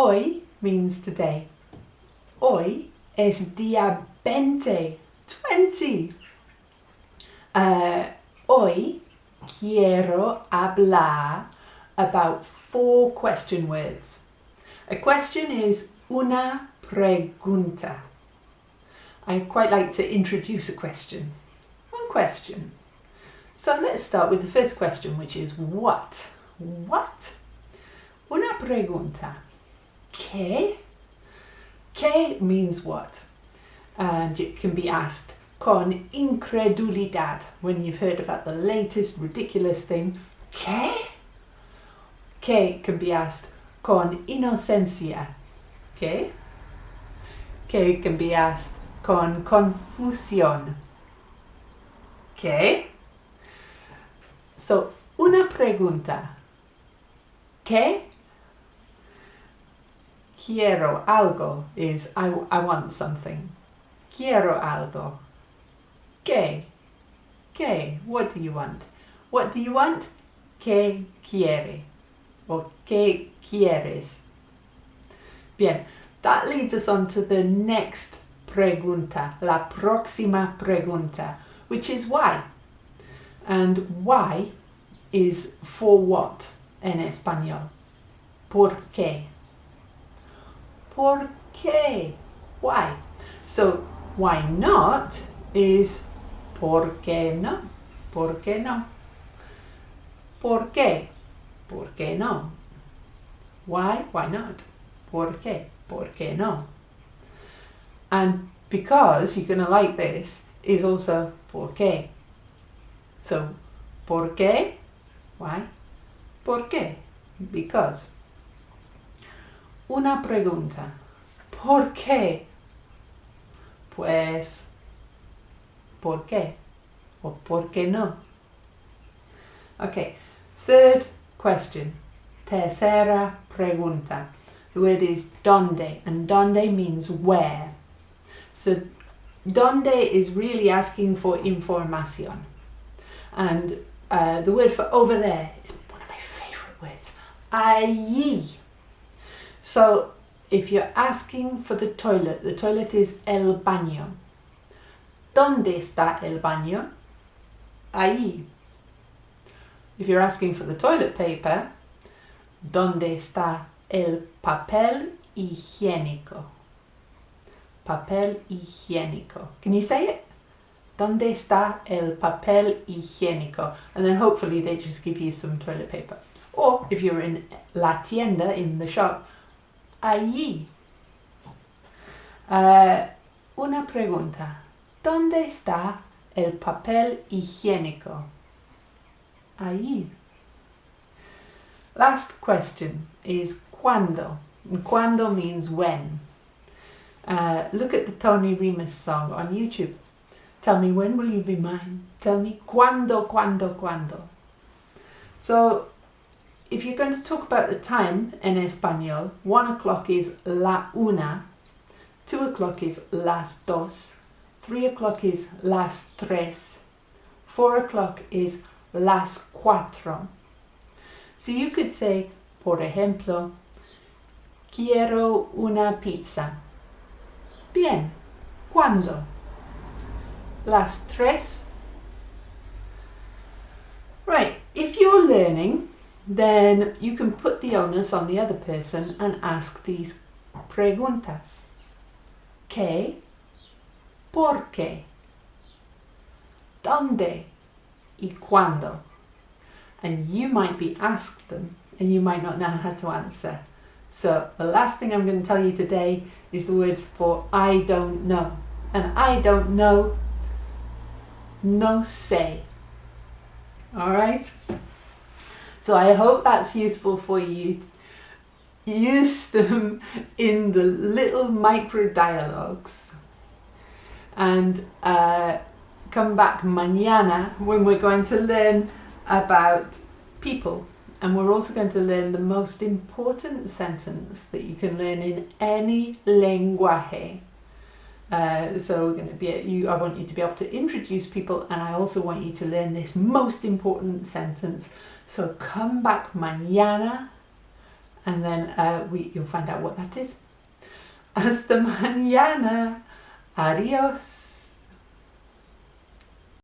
Hoy means today. Hoy es día 20. Hoy quiero hablar about 4 question words. A question is una pregunta. I quite like to introduce a question. One question. So let's start with the first question, which is what? What? Una pregunta. ¿Qué? ¿Qué means what? And it can be asked con incredulidad when you've heard about the latest ridiculous thing. ¿Qué? ¿Qué can be asked con inocencia. ¿Qué? ¿Qué can be asked con confusión. ¿Qué? So, una pregunta. ¿Qué? Quiero algo is I want something. Quiero algo. ¿Qué? ¿Qué? What do you want? What do you want? ¿Qué quiere? Or ¿qué quieres? Bien, that leads us on to the next pregunta, la próxima pregunta, which is why. And why is for what en español. ¿Por qué? ¿Por qué? Why? So, why not is ¿por qué no? ¿Por qué no? ¿Por qué? ¿Por qué no? Why? Why not? ¿Por qué? ¿Por qué no? And because you're going to like this is also ¿por qué? So, ¿por qué? Why? ¿Por qué? Because. Una pregunta. ¿Por qué? Pues, ¿por qué? O ¿por qué no? Okay, third question. Tercera pregunta. The word is dónde, and dónde means where. So, dónde is really asking for información. And the word for over there is one of my favourite words. Allí. So, if you're asking for the toilet is el baño. ¿Dónde está el baño? Ahí. If you're asking for the toilet paper, ¿dónde está el papel higiénico? Papel higiénico. Can you say it? ¿Dónde está el papel higiénico? And then hopefully they just give you some toilet paper. Or if you're in la tienda, in the shop, allí. Una pregunta. ¿Dónde está el papel higiénico? Allí. Last question is cuándo. And cuándo means when. Look at the Tony Remus song on YouTube. Tell me, when will you be mine? Tell me, cuándo, cuándo, cuándo. So, if you're going to talk about the time in español, 1 o'clock is la una, 2 o'clock is las dos, 3 o'clock is las tres, 4 o'clock is las cuatro. So you could say, por ejemplo, quiero una pizza. Bien, ¿cuándo? Las tres. Right, if you're learning, then you can put the onus on the other person and ask these preguntas. ¿Qué? ¿Por qué? ¿Dónde? ¿Y cuándo? And you might be asked them and you might not know how to answer. So the last thing I'm going to tell you today is the words for I don't know. And I don't know, no sé. All right? So I hope that's useful for you. Use them in the little micro dialogues. And come back mañana when we're going to learn about people. And we're also going to learn the most important sentence that you can learn in any lenguaje. So we're going to be I want you to be able to introduce people, and I also want you to learn this most important sentence. So come back mañana and then you'll find out what that is. Hasta mañana. Adios.